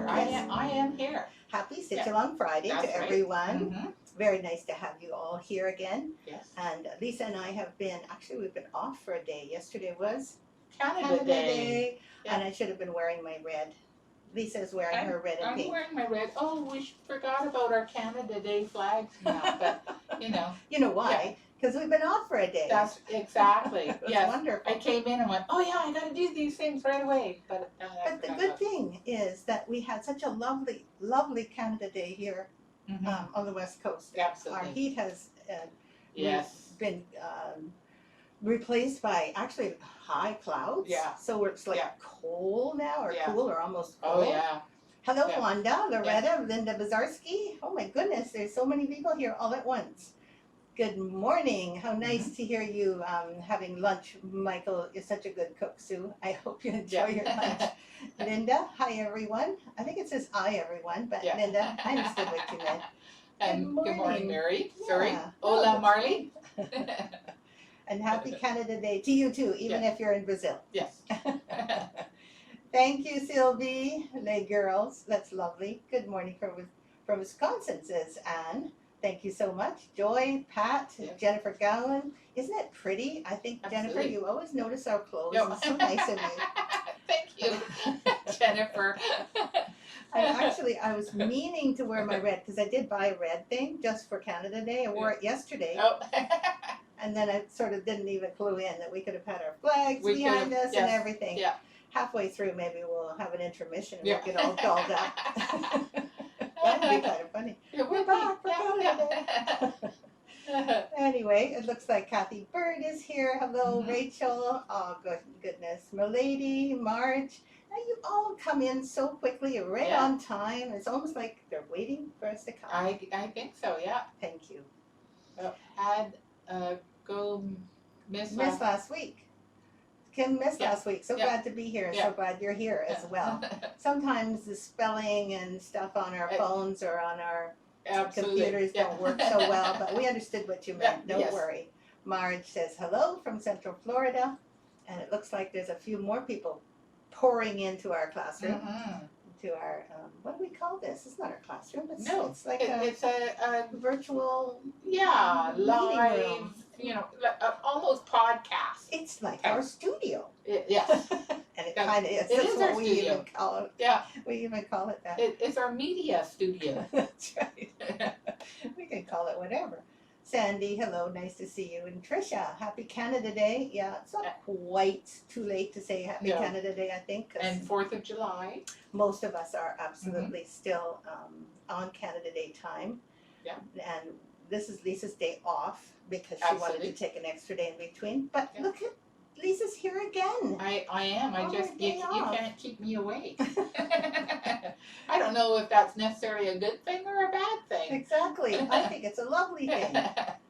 here. Yes. I am here. Happy Sit-Along Friday to everyone. Mm-hmm. Very nice to have you all here again. Yes. And Lisa and I have been, actually we've been off for a day. Yesterday was Canada Day. Yeah. And I should have been wearing my red. Lisa is wearing her red and I'm pink. wearing my red. Oh, we forgot about our Canada Day flags now, but you know. You know why? Because we've been off for a day. That's exactly. That's yes. wonderful. I came in and went, oh yeah, I got to do these things right away. But the good thing is that we had such a lovely, lovely Canada Day here on the West Coast. Absolutely. Our heat has been replaced by actually high clouds. Yeah. So it's like cold now, or cool, or almost cold. Oh yeah. Hello, Wanda, Loretta, Linda Bazarski. Oh my goodness, there's so many people here all at once. Good morning. How nice to hear you having lunch. Michael is such a good cook, Sue. I hope you enjoy your lunch. Linda, hi everyone. I think it says hi everyone, but Linda, I understood what you meant. And good morning, Mary. Yeah. Sorry. Hola, Marley. And happy Canada Day to you too, even if you're in Brazil. Yes. Thank you, Sylvie. Les girls, that's lovely. Good morning from Wisconsin, says Anne. Thank you so much. Joy, Pat, Jennifer Gowan. Isn't it pretty? I think, Jennifer, you always notice our clothes. It's so nice of you. Thank you, Jennifer. I was meaning to wear my red, because I did buy a red thing just for Canada Day. I wore it yesterday. Oh. And then I sort of didn't even clue in that we could have had our flags behind us and everything. Yeah. Halfway through, maybe we'll have an intermission and we'll get all dolled up. That would be kind of funny. We're back for Canada Day. Anyway, it looks like Kathy Bird is here. Hello, Rachel. Oh, goodness. Milady, Marge. Now you all come in so quickly, right on time. It's almost like they're waiting for us to come. I think so, yeah. Thank you. Had go miss last week. Kim missed last week. So glad to be here. So glad you're here as well. Sometimes the spelling and stuff on our phones or on our computers don't work so well, but we understood what you meant. Don't worry. Marge says hello from Central Florida, and it looks like there's a few more people pouring into our classroom. To our, what do we call this? It's not our classroom. It's like it's a virtual live room. Almost podcast. It's like our studio. Yes. And it kind of is. That's what we even call it. Yeah. We even call it that. It's our media studio. That's right. We can call it whatever. Sandy, hello, nice to see you. And Tricia, happy Canada Day. Yeah, it's not quite too late to say happy Canada Day, I think. And 4th of July. Most of us are absolutely still on Canada Day time. Yeah. And this is Lisa's day off because she wanted to take an extra day in between. But look at Lisa's here again. I am. You can't keep me away. I don't know if that's necessarily a good thing or a bad thing. Exactly. I think it's a lovely thing.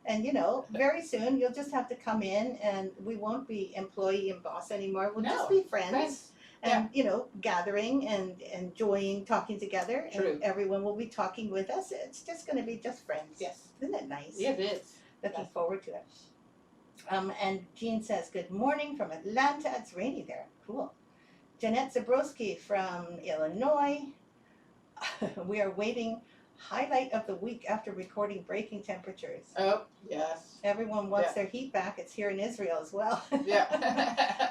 And very soon you'll just have to come in and we won't be employee and boss anymore. We'll just be friends. And, gathering and enjoying talking together. True. And everyone will be talking with us. It's just going to be just friends. Yes. Isn't it nice? It is. Looking forward to it. And Jean says, good morning from Atlanta. It's rainy there. Cool. Jeanette Zabrowski from Illinois. We are waiting. Highlight of the week after recording breaking temperatures. Oh, yes. Everyone wants their heat back. It's here in Israel as well. Yeah.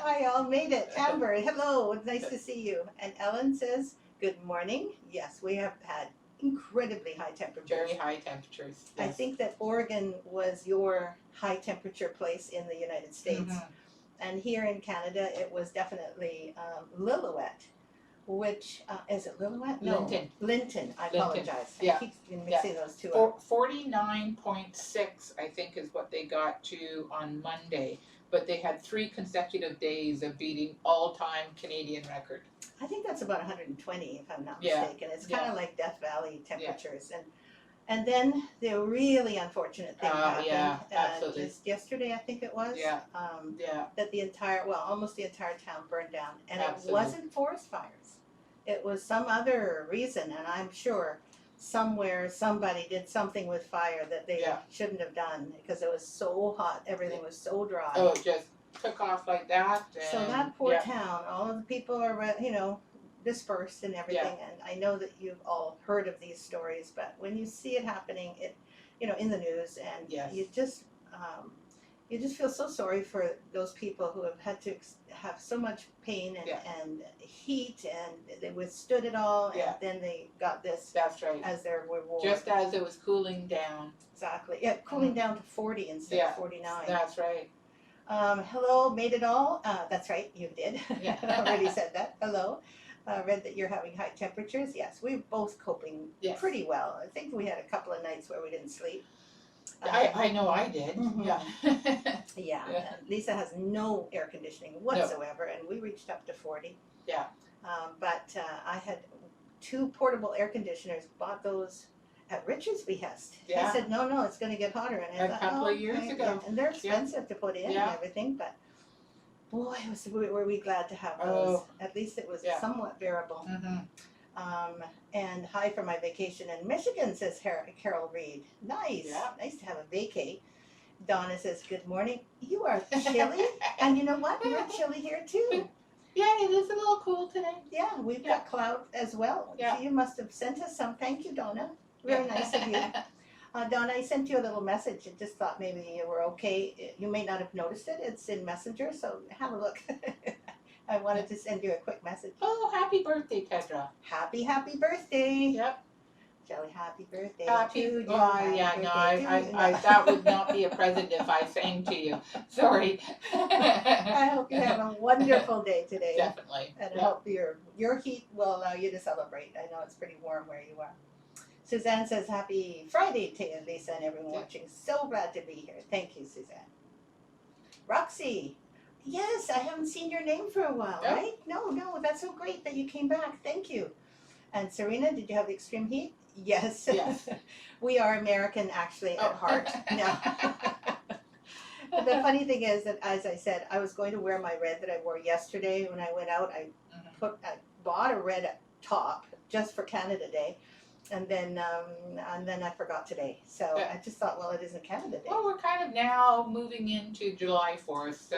Hi, y'all made it. Amber, hello. It's nice to see you. And Ellen says, good morning. Yes, we have had incredibly high temperatures. Very high temperatures. Yes. I think that Oregon was your high temperature place in the United States. And here in Canada, it was definitely Lillooet. Which, is it Lillooet? No. Linton. I apologize. Yeah. I keep mixing those two up. 49.6, I think, is what they got to on Monday. But they had 3 consecutive days of beating all-time Canadian record. I think that's about 120, if I'm not mistaken. It's kind of like Death Valley temperatures. And then the really unfortunate thing happened. Absolutely. Just yesterday, I think it was. That almost the entire town burned down. And it wasn't forest fires. It was some other reason, and I'm sure somewhere somebody did something with fire that they shouldn't have done because it was so hot, everything was so dry. Oh, it just took off like that. So that poor town, all of the people are, dispersed and everything. And I know that you've all heard of these stories, but when you see it happening, in the news, and you just feel so sorry for those people who have had to have so much pain and heat, and they withstood it all, and then they got this That's right. as their reward. Just as it was cooling down. Exactly. Yeah, cooling down to 40 instead of 49. That's right. Hello, made it all. That's right, you did. Yeah. Already said that. Hello. Read that you're having high temperatures. Yes, we're both coping pretty well. I think we had a couple of nights where we didn't sleep. I know I did. Mm-hmm. Yeah. Lisa has no air conditioning whatsoever, and we reached up to 40. Yeah. But I had 2 portable air conditioners, bought those at Richard's behest. Yeah. He said, no, it's going to get hotter. And I thought, couple of years ago. Yeah. And they're expensive to put in and everything, but boy, were we glad to have those. At least it was somewhat bearable. Mm-hmm. And hi for my vacation in Michigan, says Carol Reed. Nice. Yeah. Nice to have a vacay. Donna says, good morning. You are chilly. And you know what? We're chilly here too. Yeah, it is a little cool today. Yeah, we've got cloud as well. Yeah. So you must have sent us some. Thank you, Donna. Very nice of you. Donna, I sent you a little message. I just thought maybe you were okay. You may not have noticed it. It's in Messenger, so have a look. I wanted to send you a quick message. Oh, happy birthday, Pedra. Happy birthday. Yep. Jelly, happy birthday Happy. to you. Oh, yeah, no, I that would not be a present if I sang to you. Sorry. I hope you have a wonderful day today. Definitely. And I hope your heat will allow you to celebrate. I know it's pretty warm where you are. Suzanne says, happy Friday to you, Lisa, and everyone watching. So glad to be here. Thank you, Suzanne. Roxy. Yes, I haven't seen your name for a while, right? No, that's so great that you came back. Thank you. And Serena, did you have extreme heat? Yes. We are American, actually, at heart. No. But the funny thing is that, as I said, I was going to wear my red that I wore yesterday when I went out. I bought a red top just for Canada Day. And then I forgot today. So I just thought, well, it isn't Canada Day. Well, we're kind of now moving into July 4th. So,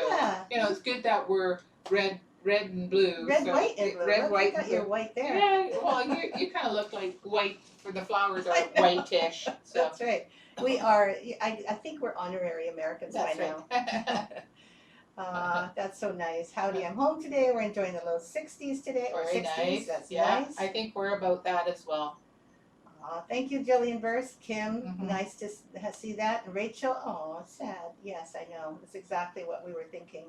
it's good that we're red and blue. Red, white, and blue. Red, white, you got your white there. Yeah, well, you kind of look like white, for the flowers are whitish. So. That's right. We are, I think we're honorary Americans by now. That's so nice. Howdy, I'm home today. We're enjoying the low 60s today. Or 60s. Nice. That's nice. I think we're about that as well. Thank you, Jillian Burst. Kim, nice to see that. And Rachel, sad. Yes, I know. That's exactly what we were thinking.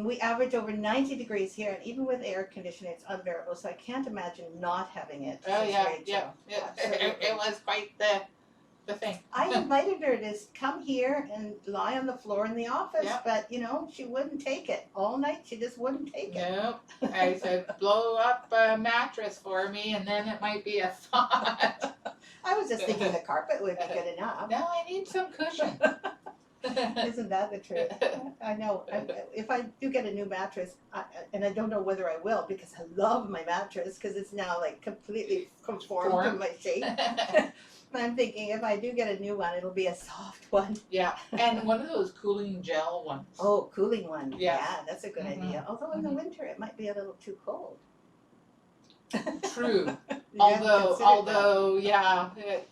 We average over 90 degrees here, and even with air conditioning, it's unbearable. So I can't imagine not having it. Oh, yeah. It was quite the thing. I invited her to come here and lie on the floor in the office, but she wouldn't take it. All night, she just wouldn't take it. Nope. I said, blow up a mattress for me, and then it might be a thought. I was just thinking the carpet would be good enough. No, I need some cushion. Isn't that the truth? I know. If I do get a new mattress, and I don't know whether I will, because I love my mattress, because it's now like completely conformed to my shape. I'm thinking if I do get a new one, it'll be a soft one. Yeah, and one of those cooling gel ones. Oh, cooling one. Yeah, that's a good idea. Although in the winter it might be a little too cold. True. Although,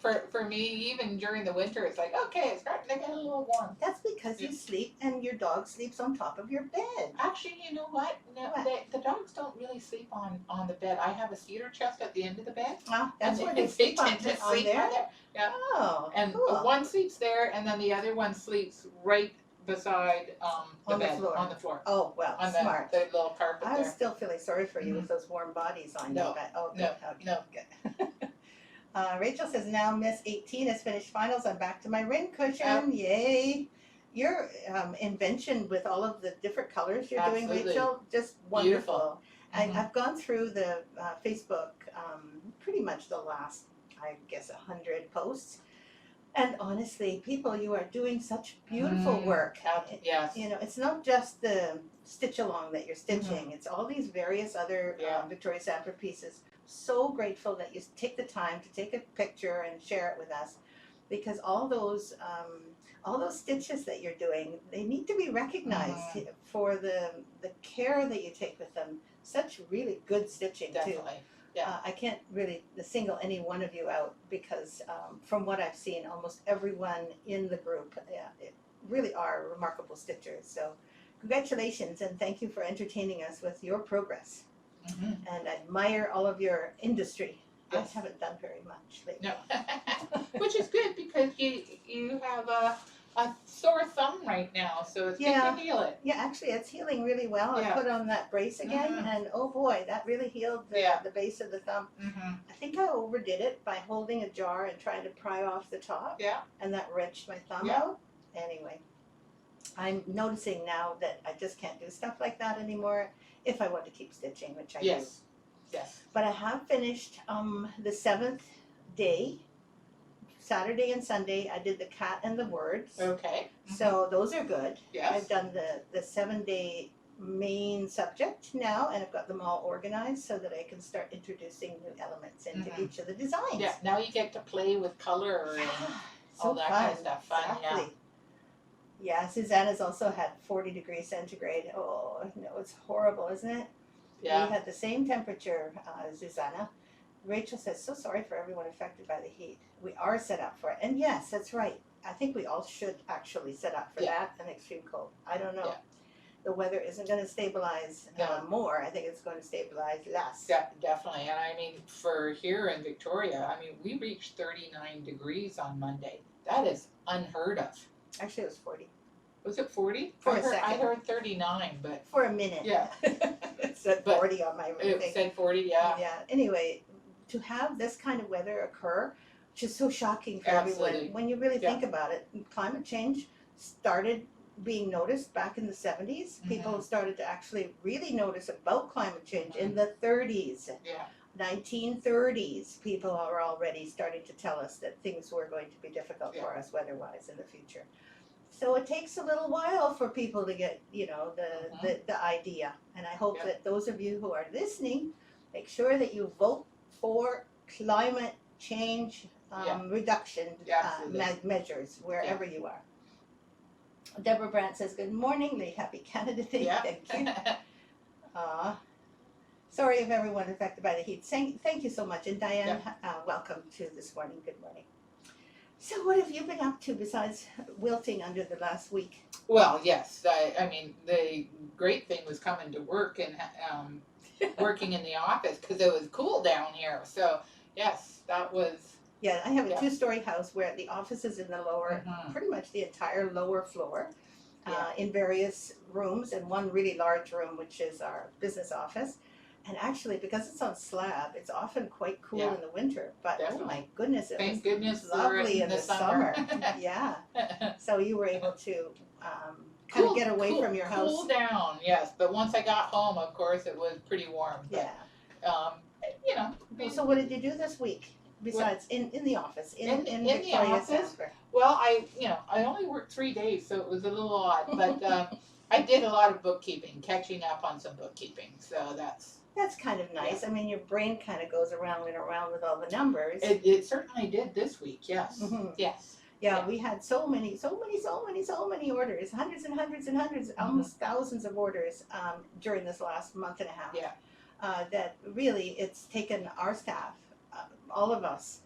for me, even during the winter, it's like, okay, it's starting to get a little warm. That's because you sleep and your dog sleeps on top of your bed. Actually, you know what? No, the dogs don't really sleep on the bed. I have a cedar chest at the end of the bed. That's where they sleep on there? Yeah. Oh, and cool. One sleeps there, and then the other one sleeps right beside the bed, on the floor. Oh, well, smart. The little carpet I was still feeling sorry for you with those warm bodies on you. But, good. Rachel says, now Miss 18 has finished finals. I'm back to my ring cushion. Yay. Your invention with all of the different colors you're doing, Rachel, just wonderful. I've gone through the Facebook pretty much the last, I guess, 100 posts. And honestly, people, you are doing such beautiful work. Yes. It's not just the stitch along that you're stitching. It's all these various other Victoria Sanford pieces. So grateful that you take the time to take a picture and share it with us, because all those stitches that you're doing, they need to be recognized for the care that you take with them, such really good stitching too. Definitely. Yeah. I can't really single any one of you out because from what I've seen, almost everyone in the group it really are remarkable stitchers. So congratulations and thank you for entertaining us with your progress. Mm-hmm. And I admire all of your industry. Yes. I haven't done very much lately. No. Which is good because you have a sore thumb right now, so it's good to heal it. Yeah, actually it's healing really well. Yeah. I put on that brace again and oh boy, that really healed the base of the thumb. Mm-hmm. I think I overdid it by holding a jar and trying to pry off the top. Yeah. And that wrenched my thumb out. Anyway, I'm noticing now that I just can't do stuff like that anymore if I want to keep stitching, which I do. Yes. Yes. But I have finished the 7th day. Saturday and Sunday, I did the cat and the words. Okay. Mm-hmm. So those are good. Yes. I've done the 7-day main subject now, and I've got them all organized so that I can start introducing new elements into each of the designs. Yeah. Now you get to play with color and all that kind of stuff. Fun. Exactly. Yeah. Susanna's also had 40 degrees centigrade. Oh no, it's horrible, isn't it? Yeah. We had the same temperature, Susanna. Rachel says, so sorry for everyone affected by the heat. We are set up for it. And yes, that's right. I think we all should actually set up for that and extreme cold. I don't know. Yeah. The weather isn't going to stabilize more. I think it's going to stabilize less. Yeah, definitely. And I mean, for here in Victoria, I mean, we reached 39 degrees on Monday. That is unheard of. Actually, it was 40. Was it 40? For a second. I heard 39, but... For a minute. Yeah. It said 40 on my thing. It said 40, yeah. Yeah. Anyway, to have this kind of weather occur, which is so shocking for everyone. When you really think about it, climate change started being noticed back in the 70s. People started to actually really notice about climate change in the 30s. Yeah. 1930s, people are already starting to tell us that things were going to be difficult for us weather-wise in the future. So it takes a little while for people to get, you know, the idea. And I hope that those of you who are listening, make sure that you vote for climate change reduction measures wherever you are. Deborah Brandt says, good morning, Lee. Happy Canada Day. Thank you. Sorry if everyone affected by the heat. Thank you so much. And Diane, welcome to this morning. Good morning. So what have you been up to besides wilting under the last week? Well, yes. I mean, the great thing was coming to work and working in the office because it was cool down here. So, yes, that was... Yeah, I have a two-story house where the office is in the lower, pretty much the entire lower floor, in various rooms, and one really large room, which is our business office. And actually, because it's on slab, it's often quite cool in the winter. But oh my goodness, it was lovely in the summer. Yeah. So you were able to kind of get away from your house. Cool down, yes. But once I got home, of course, it was pretty warm. But, you know. So what did you do this week? Besides in the office, in the office. Well, I only worked 3 days, so it was a little odd, but I did a lot of bookkeeping, catching up on some bookkeeping. So that's kind of nice. I mean, your brain kind of goes around and around with all the numbers. It certainly did this week. Yes. Yes. Yeah, we had so many orders, hundreds and hundreds and hundreds, almost thousands of orders during this last month and a half. Yeah. That really, it's taken our staff, all of us,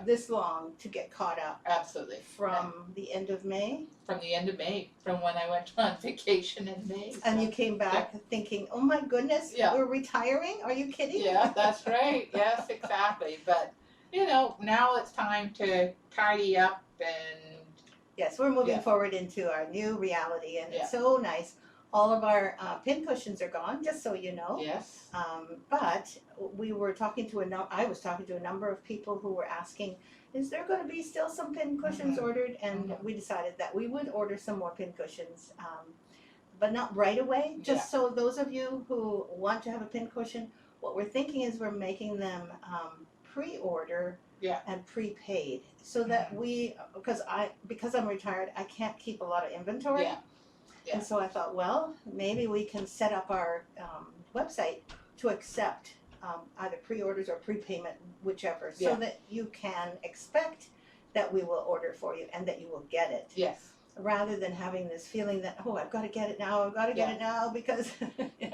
this long to get caught up. Absolutely. From the end of May? From the end of May, from when I went on vacation in May. So. And you came back thinking, oh my goodness, we're retiring? Are you kidding? Yeah, that's right. Yes, exactly. But, you know, now it's time to tidy up and... Yes, we're moving forward into our new reality, and it's so nice. All of our pin cushions are gone, just so you know. Yes. But we were talking to I was talking to a number of people who were asking, is there going to be still some pin cushions ordered? And we decided that we would order some more pin cushions, but not right away. Just so those of you who want to have a pin cushion, what we're thinking is we're making them pre-order and prepaid, so that because I'm retired, I can't keep a lot of inventory. Yeah. And so I thought, well, maybe we can set up our website to accept either pre-orders or prepayment, whichever, so that you can expect that we will order for you and that you will get it. Yes. rather than having this feeling that, oh, I've got to get it now, I've got to get Yeah. it now, because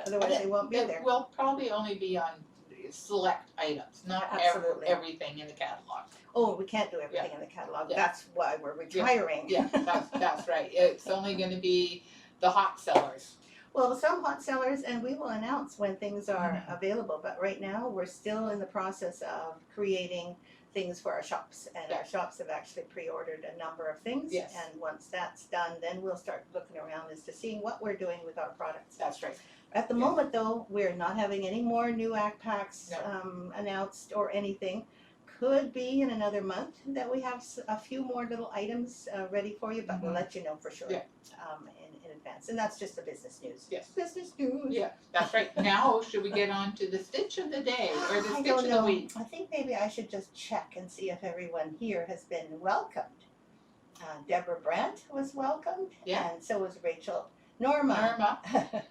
otherwise they won't be It there. will probably only be on select items, not Absolutely. everything in the catalog. Oh, we can't do everything in the catalog. Yeah. That's why we're retiring. Yeah, that's right. It's only going to be the hot sellers. Well, some hot sellers, and we will announce when things are Mhm. available. But right now, we're still in the process of creating things for our shops, and Yeah. our shops have actually pre-ordered a number of things. Yes. And once that's done, then we'll start looking around as to seeing what we're doing with our products. That's right. At the moment, though, we're not having any more new ACT packs No. announced or anything. Could be in another month that we have a few more little items ready for you, but we'll let you know for sure Yeah. in advance. And that's just the business news. Yes. Business news. Yeah, that's right. Now, should we get on to the stitch of the day or the I stitch don't of know. the week? I think maybe I should just check and see if everyone here has been welcomed. Deborah Brandt was welcomed, Yeah. and so was Rachel. Norma. Norma.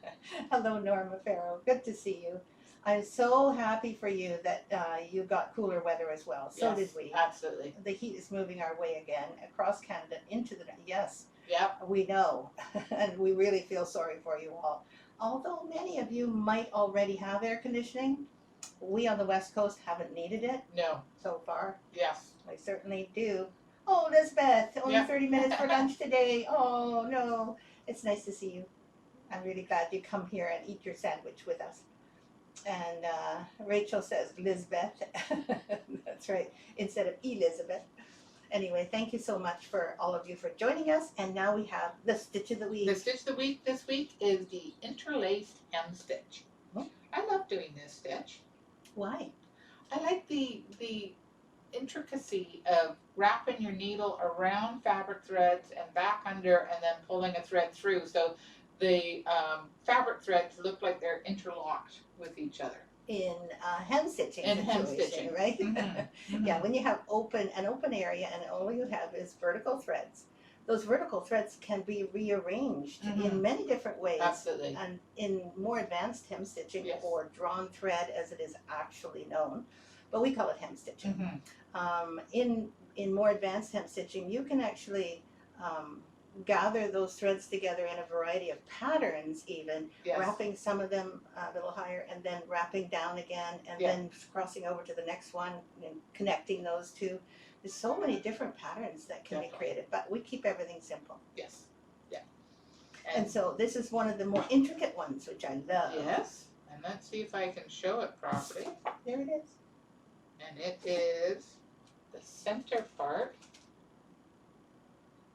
Hello, Norma Farrow. Good to see you. I'm so happy for you that you got cooler weather as well. So Yes, did we. Absolutely. The heat is moving our way again across Canada into the yes. Yep. We know, and we really feel sorry for you all. Although many of you might already have air conditioning, we on the West Coast haven't needed it No. so far. Yes. We certainly do. Oh, Lisbeth, only Yeah. 30 minutes for lunch today. Oh, no. It's nice to see you. I'm really glad you come here and eat your sandwich with us. And Rachel says Lisbeth. That's right, instead of Elizabeth. Anyway, thank you so much for all of you for joining us. And now we have the stitch of the week. The stitch of the week this week is the interlaced hem stitch. Oh. I love doing this stitch. Why? I like the intricacy of wrapping your needle around fabric threads and back under and then pulling a thread through. So the fabric threads look like they're interlocked with each other. In hem stitching. In hem stitching. Right? Mm-hmm. Yeah, when you have an open area and all you have is vertical threads, those vertical threads can be rearranged in many different ways. Absolutely. And in more advanced hem stitching, Yes. or drawn thread as it is actually known, but we call it hem stitching. In more advanced hem stitching, you can actually gather those threads together in a variety of patterns, even Yes. wrapping some of them a little higher and then wrapping down again and Yeah. then crossing over to the next one and connecting those two. There's so many different patterns that can be Definitely. created, but we keep everything simple. Yes. Yeah. And so this is one of the more intricate ones, which I love. Yes. And let's see if I can show it properly. There it is. And it is the center part.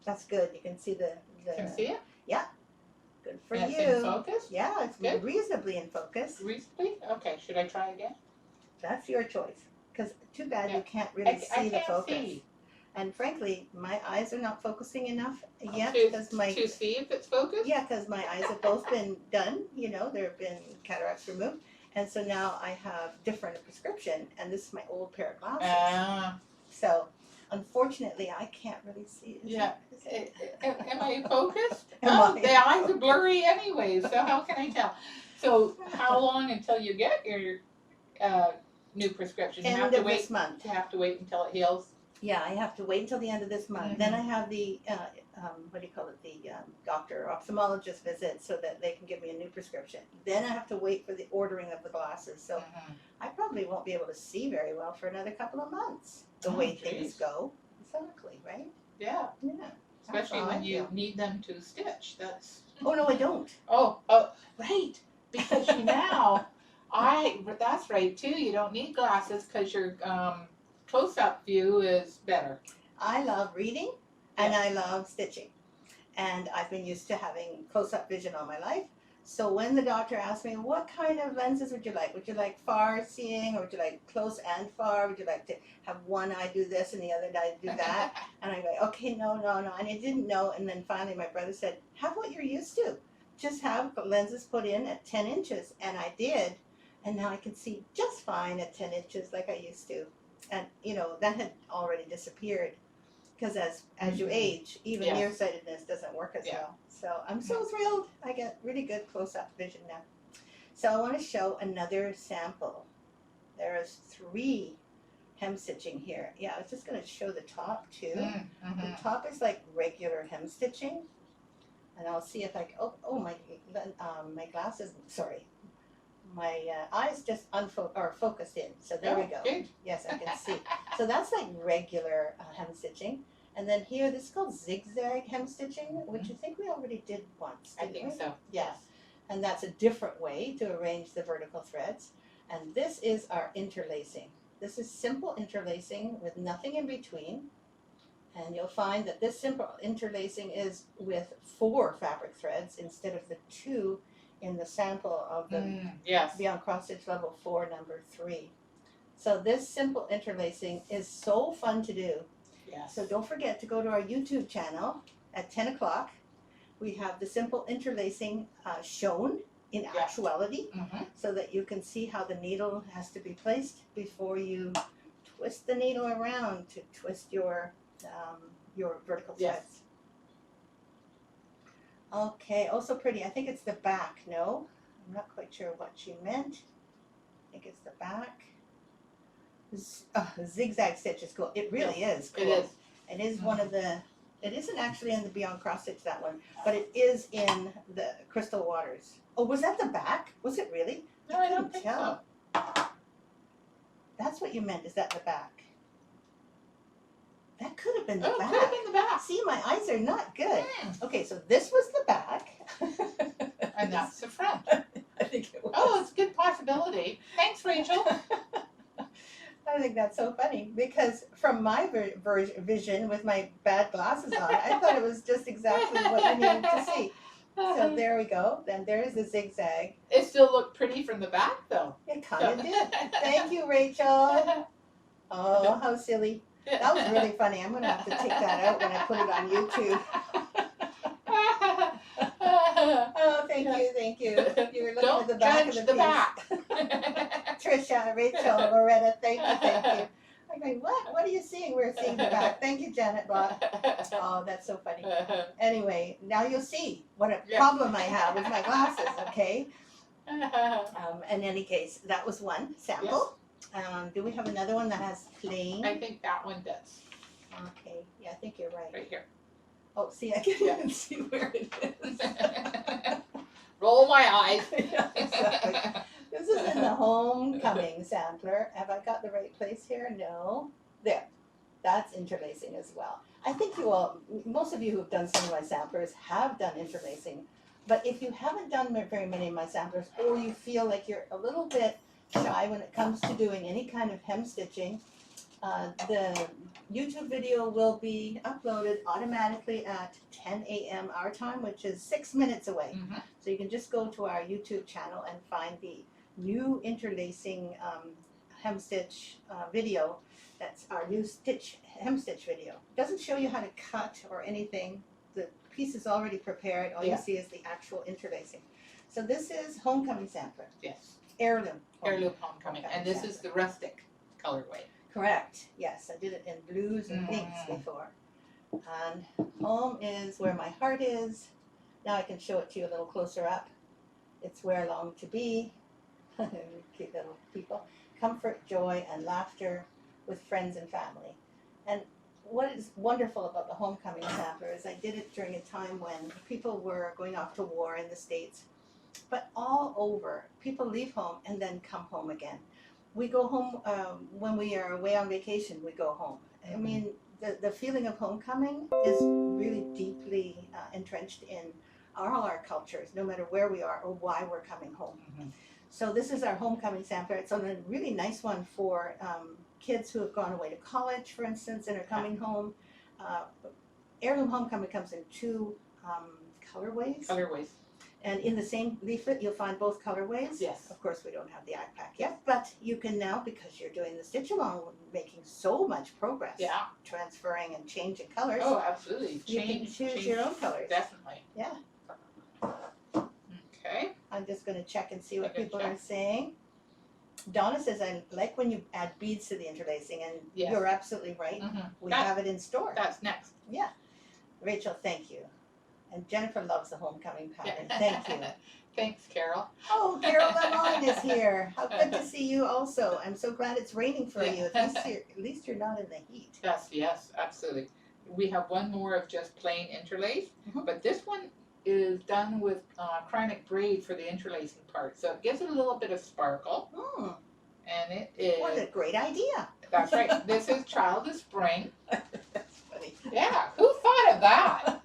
That's good. You can see the Can you see it? good for And you. it's in focus? Yeah, it's Good. reasonably in focus. Reasonably? Okay, should I try again? That's your choice. Because too bad Yeah. you can't really I see the can't focus. see. And frankly, my eyes are not focusing enough yet to, because my to see if it's focused? because my eyes have both been done. You know, there have been cataracts removed, and so now I have different prescription, and this is my old pair of glasses. So unfortunately, I can't really see. Yeah. Is it? Am I focused? Am Oh, I? the eyes are blurry anyway, so how can I tell? So how long until you get your new prescription? You End have to of wait. this month. You have to wait until it heals. Yeah, I have to wait until the end of this month. Then I have the what do you call it? The doctor ophthalmologist visit so that they can give me a new prescription. Then I have to wait for the ordering of the glasses. So I probably won't be able to see very well for another couple of months. The Oh, way geez. things go. Exactly, right? Yeah, Yeah. especially That's how when I you feel. need them to stitch. That's Oh no, I don't. oh right, because you now that's right too. You don't need glasses because your close-up view is better. I love reading and I love stitching. And I've been used to having close-up vision all my life. So when the doctor asked me, what kind of lenses would you like? Would you like far seeing, or would you like close and far? Would you like to have one eye do this and the other eye do that? And I go, okay, no. And I didn't know. And then finally my brother said, have what you're used to. Just have lenses put in at 10 inches. And I did. And now I can see just fine at 10 inches like I used to. And, you know, that had already disappeared. Because as you age, even Yes. nearsightedness doesn't work as Yeah. well. So I'm so thrilled. I get really good close-up vision now. So I want to show another sample. There is 3 hem stitching here. Yeah, I was just going to show the top too. Mm-hmm. The top is like regular hem stitching, and I'll see if I my glasses, sorry, my eyes just are focused in, so there we go. Good. Yes, I can see. So that's like regular hem stitching, and then here this is called zigzag hem stitching, which I think we already did once. I think so. Yes. And that's a different way to arrange the vertical threads. And this is our interlacing. This is simple interlacing with nothing in between. And you'll find that this simple interlacing is with 4 fabric threads instead of the 2 in the sample of the Beyond Cross Stitch Level 4, number 3. So this simple interlacing is so fun to do. Yes. So don't forget to go to our YouTube channel at 10 o'clock. We have the simple interlacing shown in actuality, so that you can see how the needle has to be placed before you twist the needle around to twist your vertical threads. Okay, also pretty. I think it's the back. No, I'm not quite sure what she meant. I think it's the back. Zigzag stitch is cool. It really is cool. It is. It is one of the. It isn't actually in the Beyond Cross Stitch, that one, but it is in the Crystal Waters. Oh, was that the back? Was it really? No, I don't think so. That's what you meant. Is that the back? That could have been the back. Could have been the back. See, my eyes are not good. Okay, so this was the back. And that's the front. I think it was. Oh, it's a good possibility. Thanks, Rachel. I think that's so funny because from my vision with my bad glasses on, I thought it was just exactly what you needed to see. So there we go. Then there's the zigzag. It still looked pretty from the back, though. It kind of did. Thank you, Rachel. Oh, how silly. That was really funny. I'm going to have to take that out when I put it on YouTube. Oh, thank you. You were looking at the back of the piece. Trisha, Rachel, Loretta, thank you. I'm going, what are you seeing? We're seeing the back. Thank you, Janet Block. Oh, that's so funny. Anyway, now you'll see what a problem I have with my glasses, okay? In any case, that was one sample. Do we have another one that has plain? I think that one does. Okay, yeah, I think you're right. Right here. Oh, see, I can't even see where it is. Roll my eyes. Yeah, exactly. This is in the homecoming sampler. Have I got the right place here? No. There. That's interlacing as well. I think most of you who have done some of my samplers have done interlacing. But if you haven't done very many of my samplers, or you feel like you're a little bit shy when it comes to doing any kind of hem stitching, the YouTube video will be uploaded automatically at 10 a.m. our time, which is 6 minutes away. So you can just go to our YouTube channel and find the new interlacing hem stitch video. That's our new hem stitch video. It doesn't show you how to cut or anything. The piece is already prepared. All you see is the actual interlacing. So this is homecoming sampler. Yes. Heirloom. Heirloom homecoming. And this is the rustic colorway. Correct. Yes, I did it in blues and pinks before. And home is where my heart is. Now I can show it to you a little closer up. It's where I long to be. Cute little people. Comfort, joy, and laughter with friends and family. And what is wonderful about the homecoming sampler is I did it during a time when people were going off to war in the States. But all over, people leave home and then come home again. We go home when we are away on vacation. We go home. I mean, the feeling of homecoming is really deeply entrenched in all our cultures, no matter where we are or why we're coming home. So this is our homecoming sampler. It's a really nice one for kids who have gone away to college, for instance, and are coming home. Heirloom homecoming comes in 2 colorways. And in the same leaflet, you'll find both colorways. Yes. Of course, we don't have the iPack yet, but you can now, because you're doing the stitch along, making so much progress. Yeah. Transferring and changing colors. Oh, absolutely. You can choose your own colors. Definitely. Yeah. Okay. I'm just going to check and see what people are saying. Donna says, I like when you add beads to the interlacing, and you're absolutely right. We have it in store. That's next. Yeah. Rachel, thank you. And Jennifer loves the homecoming pattern. Thank you. Thanks, Carol. Oh, Carol Lamont is here. How good to see you also. I'm so glad it's raining for you. At least you're not in the heat. Yes, absolutely. We have one more of just plain interlace, Mhm. but this one is done with chronic braid for the interlacing part. So it gives it a little bit of sparkle, Mm, and it is, what a great idea. that's right, this is Child of Spring. That's funny. Yeah, who thought of that?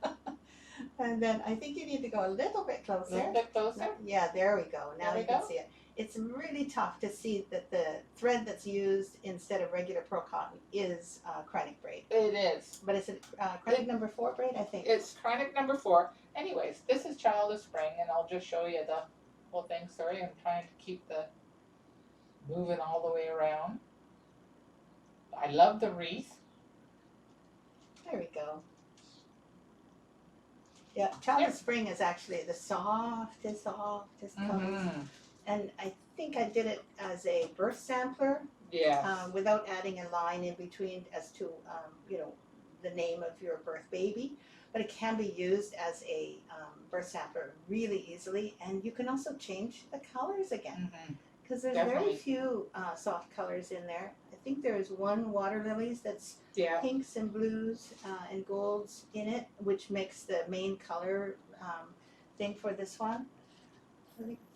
And then I think you need to go a little bit A closer. little bit closer. Yeah, there we go. Now There we you can go. see it. It's really tough to see that the thread that's used instead of regular pearl cotton is chronic braid. It is. But it's a chronic number 4 braid, I think. It's chronic number 4. Anyways, this is Child of Spring, and I'll just show you the whole thing. Sorry, I'm trying to keep the moving all the way around. I love the wreath. There we go. Yeah, Child of Spring is actually the softest colors. And I think I did it as a birth sampler. Yeah. Without adding a line in between as to, the name of your birth baby. But it can be used as a birth sampler really easily. And you can also change the colors again. Because there's very few soft colors in there. I think there's one water lilies that's pinks and blues and golds in it, which makes the main color thing for this one.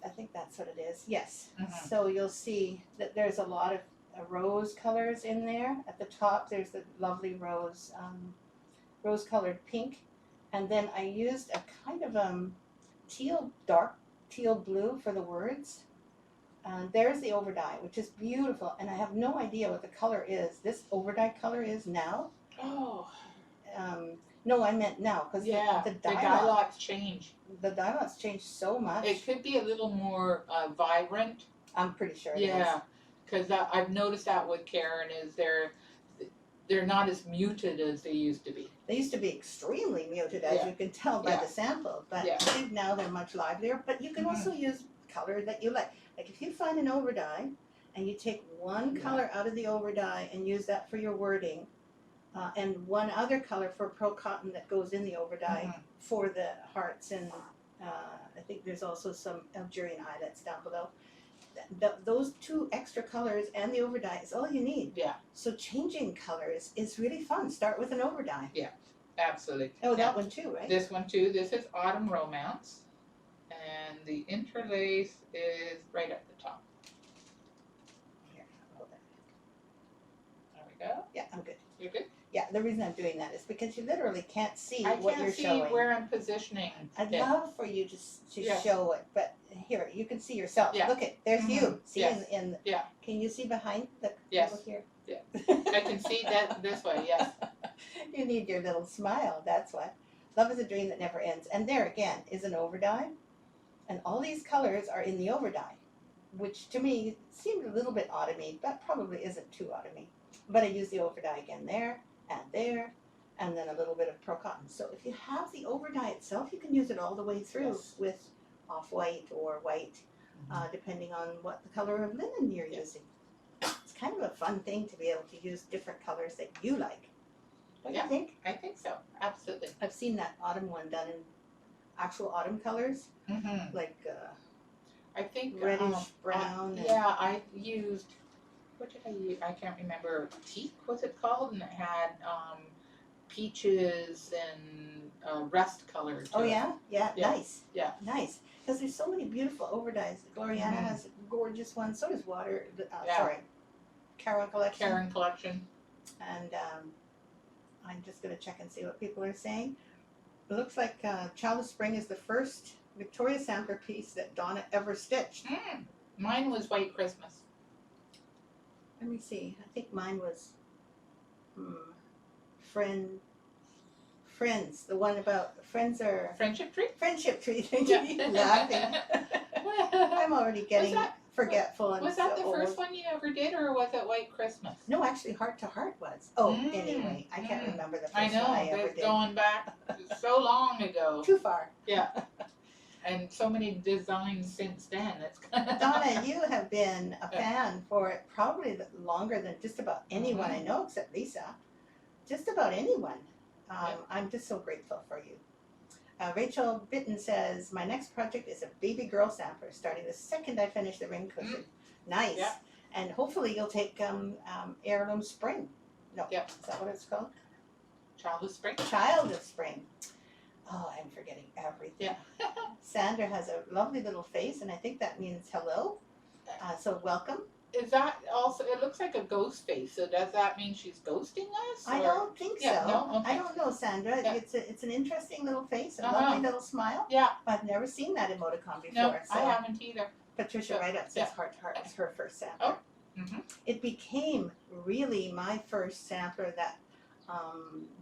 I think that's what it is. Yes. So you'll see that there's a lot of rose colors in there. At the top, there's the lovely rose-colored pink, and then I used a kind of dark teal blue for the words. There's the overdye, which is beautiful, and I have no idea what the color is. This overdye color is now. Oh. No, I meant now, because the dye lots change. The dye lots change so much. It could be a little more vibrant. I'm pretty sure it is. Yeah, because I've noticed that with Karen is they're not as muted as they used to be. They used to be extremely muted, as you can tell by the sample, but I think now they're much livelier. But you can also use color that you like. Like if you find an overdye and you take one color out of the overdye and use that for your wording, and one other color for pearl cotton that goes in the overdye for the hearts, and I think there's also some Algerian eyelets down below. Those 2 extra colors and the overdye is all you need. Yeah. So changing colors is really fun. Start with an overdye. Yeah, absolutely. Oh, that one too, right? This one too. This is Autumn Romance, and the interlace is right at the top. Here, hold it. There we go. Yeah, I'm good. You're good? Yeah, the reason I'm doing that is because you literally can't see what you're I can't see showing. where I'm positioning. I'd love for you to show it, but here, you can see yourself. Yeah. Look there's you. See in Yeah. Can you see behind the Yes. here? Yeah. I can see that this way, yes. You need your little smile, that's what. Love is a dream that never ends. And there again is an overdye. And all these colors are in the overdye, which to me seemed a little bit autumny, but probably isn't too autumny. But I use the overdye again there, and then a little bit of pearl cotton. So if you have the overdye itself, you can use it all the way through with off-white or white, depending on what the color of linen you're using. It's kind of a fun thing to be able to use different colors that you like. Don't you think? I think so, absolutely. I've seen that autumn one done in actual autumn colors, like I think reddish brown. I used, what did I use? I can't remember. Teak was it called? And it had peaches and rust color. Oh yeah? Yeah, nice. Yeah. Nice. Because there's so many beautiful overdyes. Gloriana has a gorgeous one. So does Karen Collection. Karen Collection. And I'm just going to check and see what people are saying. It looks like Child of Spring is the first Victoria sampler piece that Donna ever stitched. Mine was White Christmas. Let me see. I think mine was Friends. The one about friends are Friendship Tree? Friendship Tree. Thank you. Laughing. I'm already getting forgetful and was that the old. first one you ever did, or was it White Christmas? No, actually, Heart to Heart was. Anyway, I can't remember the first I know, one I ever it's did. going back so long ago. Too far. Yeah. And so many designs since then. It's Donna, you have been a fan for it probably longer than just about anyone I know, except Lisa. Just about anyone. I'm just so grateful for you. Rachel Bitten says, my next project is a baby girl sampler, starting the second I finish the ring cushion. Nice. Yeah. And hopefully you'll take Heirloom Spring. No, Yep. is that what it's called? Child of Spring. Child of Spring. Oh, I'm forgetting everything. Yeah. Sandra has a lovely little face, and I think that means hello. So welcome. Is that also, it looks like a ghost face, so does that mean she's ghosting us? I or- don't think so. No? Okay. I don't know, Sandra. Yeah. It's an interesting little face, a Uh-huh. lovely little smile. Yeah, I've never seen that emoticon before. no, so I haven't either. Patricia Yeah. Write-Up says Yeah. Heart to Heart was her first sampler. Oh. Mhm. It became really my first sampler that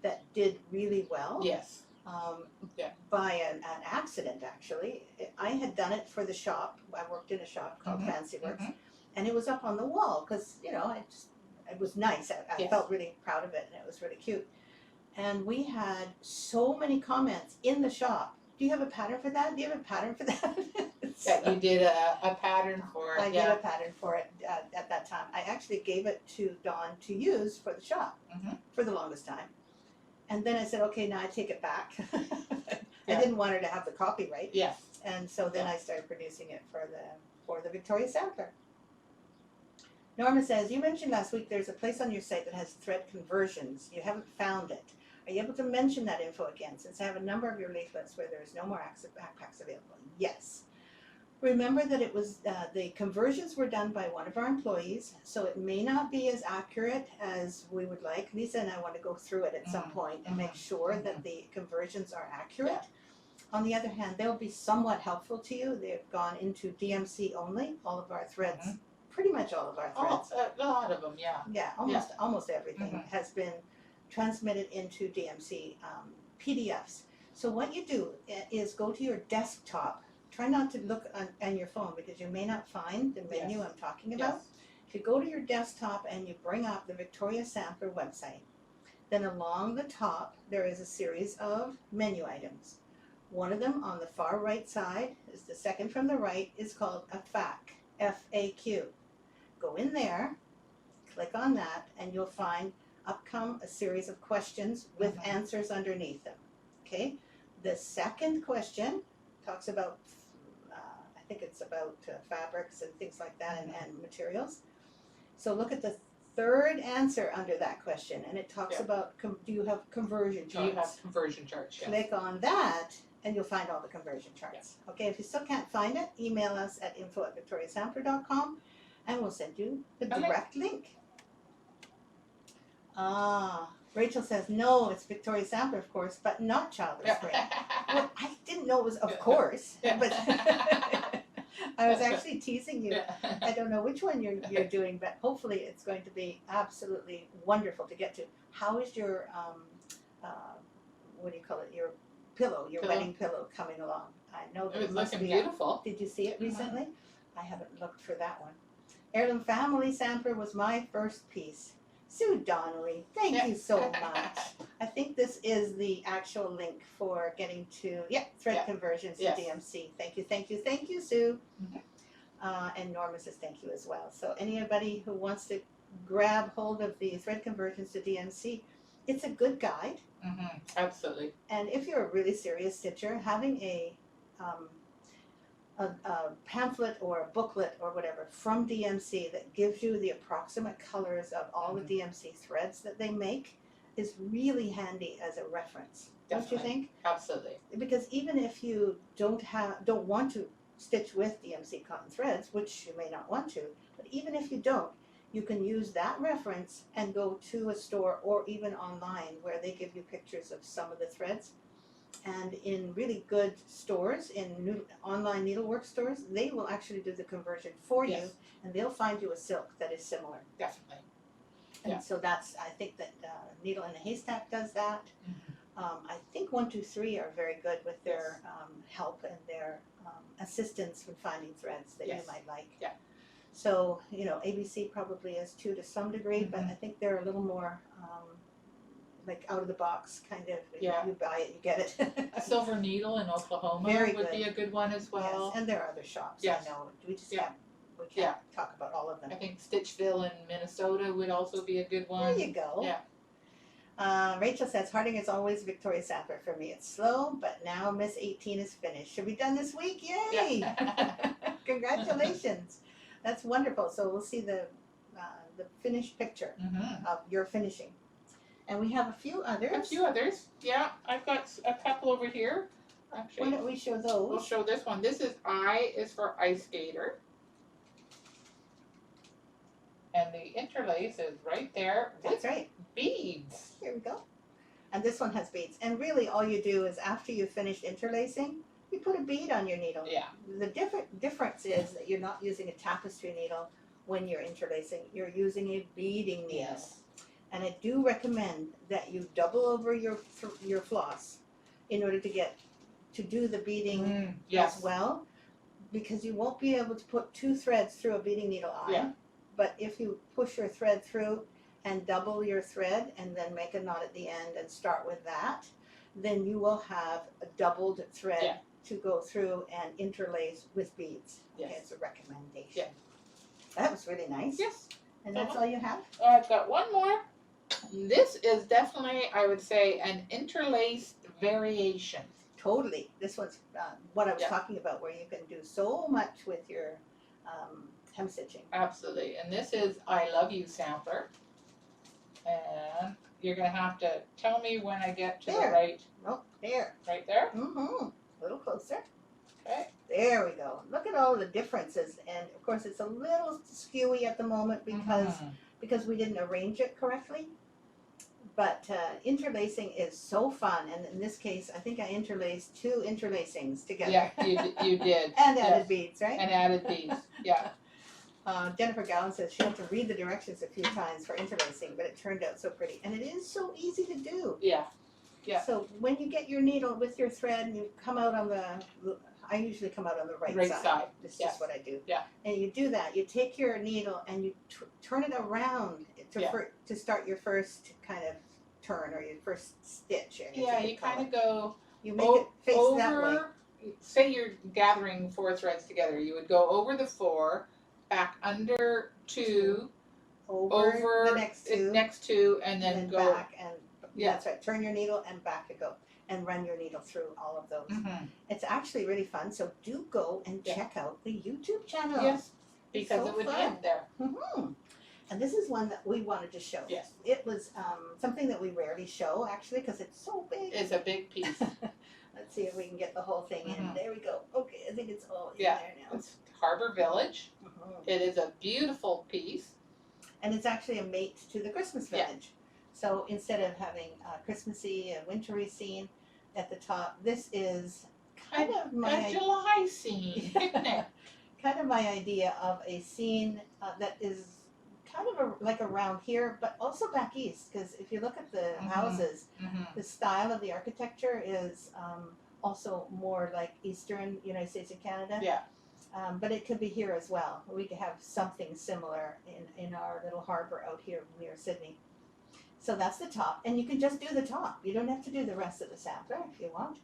that did really well. Yes. Yeah. By an accident, actually. I had done it for the shop. I worked in a shop called Mhm. Fancy Works, Mhm. and it was up on the wall because it was nice. I Yes. felt really proud of it, and it was really cute. And we had so many comments in the shop. Do you have a pattern for that? Do you have a pattern for that? That you did a pattern for it. I did a pattern for it at that time. I actually gave it to Dawn to use for the shop Mhm. for the longest time. And then I said, okay, now I take it back. I Yeah. didn't want her to have the copyright. Yes. And so then I started producing it for the Victoria Sampler. Norma says, you mentioned last week there's a place on your site that has thread conversions. You haven't found it. Are you able to mention that info again, since I have a number of your leaflets where there is no more backpacks available? Yes. Remember that it was the conversions were done by one of our employees, so it may not be as accurate as we would like. Lisa and I want to go through it at some point and make sure that the conversions are accurate. Yeah. On the other hand, they'll be somewhat helpful to you. They've gone into DMC only, all of our threads, pretty much all of our threads. A lot of them, yeah. Yeah, almost everything has been transmitted into DMC PDFs. So what you do is go to your desktop. Try not to look on your phone because you may not find the menu I'm talking about. Yes. If you go to your desktop and you bring up the Victoria Sampler website, then along the top there is a series of menu items. One of them on the far right side is the second from the right is called a FAQ, F-A-Q. Go in there, click on that, and you'll find a series of questions with answers underneath them. Okay? The second question talks about, I think it's about fabrics and things like that and materials. So look at the third answer under that question, and it talks about, do you have conversion charts? Do you have conversion charts? Yes. Click on that, and you'll find all the conversion charts. Okay, if you still can't find it, email us at info@victoriasampler.com, and we'll send you the direct link. Rachel says, no, it's Victoria Sampler, of course, but not Child of Spring. Well, I didn't know it was of course, but I was actually teasing you. I don't know which one you're doing, but hopefully it's going to be absolutely wonderful to get to. How is your, what do you call it, your pillow, your wedding pillow coming along? I know that It was must looking be beautiful. Did you see it recently? I haven't looked for that one. Heirloom Family Sampler was my first piece. Sue Donnelly, thank you so much. I think this is the actual link for getting to, thread conversions to DMC. Thank you, Sue. And Norma says thank you as well. So anybody who wants to grab hold of the thread conversions to DMC, it's a good guide. Absolutely. And if you're a really serious stitcher, having a pamphlet or a booklet or whatever from DMC that gives you the approximate colors of all the DMC threads that they make is really handy as a reference. Don't you think? Absolutely. Because even if you don't want to stitch with DMC cotton threads, which you may not want to, but even if you don't, you can use that reference and go to a store or even online where they give you pictures of some of the threads. And in really good stores, in online needlework stores, they will actually do the conversion for you, and they'll find you a silk that is similar. Definitely. And so that's, I think that Needle in a Haystack does that. I think 123 are very good with their help and their assistance with finding threads that you might like. So, ABC probably is too to some degree, but I think they're a little more like out of the box kind of. You buy it, you get it. Silver Needle in Oklahoma would be a good one as well. Yes, and there are other shops. Yes. I know. We just can't talk about all of them. I think Stitchville in Minnesota would also be a good one. There you go. Yeah. Rachel says, Harding is always Victoria Sattler for me. It's slow, but now Miss 18 is finished. Should be done this week. Yay! Yeah. Congratulations. That's wonderful. So we'll see the finished picture of your finishing. And we have a few others. A few others. Yeah, I've got a couple over here. Actually, why don't we show those? We'll show this one. This is I is for ice skater. And the interlace is right there. That's right. Beads. Here we go. And this one has beads. And really all you do is after you've finished interlacing, you put a bead on your needle. Yeah. The difference is that you're not using a tapestry needle when you're interlacing. You're using a beading needle. Yes. And I do recommend that you double over your floss in order to do the beading yes. as well, because you won't be able to put 2 threads through a beading needle eye. Yeah. But if you push your thread through and double your thread and then make a knot at the end and start with that, then you will have a doubled thread to go through and interlace with beads. Yes. Okay, it's a recommendation. Yeah. That was really nice. Yes. And that's all you have? I've got one more. This is definitely, I would say, an interlaced variation. Totally. This one's what I was talking about, where you can do so much with your hem stitching. Absolutely. And this is I Love You sampler. And you're going to have to tell me when I get to the right. Oh, there. Right there? Mm-hmm. A little closer. Okay. There we go. Look at all the differences. And of course it's a little skewy at the moment because we didn't arrange it correctly. But interlacing is so fun, and in this case, I think I interlaced 2 interlacings together. Yeah, you did. And added beads, right? And added beads, yeah. Jennifer Gowan says she had to read the directions a few times for interlacing, but it turned out so pretty. And it is so easy to do. Yeah, yeah. So when you get your needle with your thread and you come out on I usually come out on the right side. This is what I do. Yeah. And you do that. You take your needle and you turn it around to start your first kind of turn or your first stitch. Yeah, you kind of go. You make it face that way. Say you're gathering 4 threads together. You would go over the 4, back under 2, over the next 2, and then go back and that's right. Turn your needle and back you go. And run your needle through all of those. It's actually really fun. So do go and check out the YouTube channel. Yes, because it would be up there. And this is one that we wanted to show. Yes. It was something that we rarely show, actually, because it's so big. It's a big piece. Let's see if we can get the whole thing in. There we go. Okay, I think it's all in there now. It's Harbor Village. It is a beautiful piece. And it's actually a mate to the Christmas Village. So instead of having a Christmassy, a wintry scene at the top, this is kind of my July scene. Picnic. Kind of my idea of a scene that is kind of like around here, but also back east. Because if you look at the houses, the style of the architecture is also more like Eastern United States and Canada. Yeah. But it could be here as well. We could have something similar in our little harbor out here near Sydney. So that's the top, and you can just do the top. You don't have to do the rest of the sampler if you want.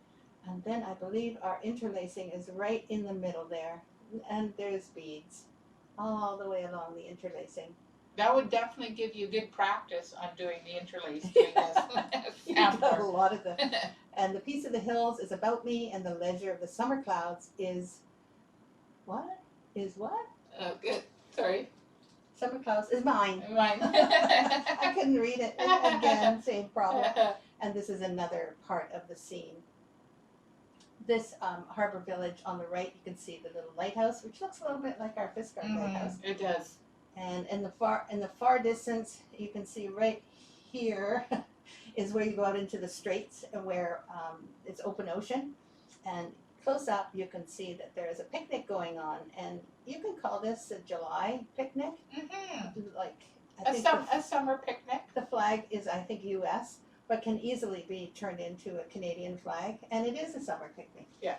And then I believe our interlacing is right in the middle there, and there's beads all the way along the interlacing. That would definitely give you good practice on doing the interlace doing this You got a lot of them. And the Peace of the Hills is about me, and the Leisure of the Summer Clouds is what? Is what? Oh, good. Sorry. Summer Clouds is mine. Mine. I couldn't read it. Again, same problem. And this is another part of the scene. This Harbor Village on the right, you can see the little lighthouse, which looks a little bit like our Fiskars lighthouse. It does. And in the far distance, you can see right here is where you go out into the straits and where it's open ocean. And close up, you can see that there is a picnic going on, and you can call this a July picnic. Like A summer picnic. The flag is, I think, U.S., but can easily be turned into a Canadian flag, and it is a summer picnic. Yeah.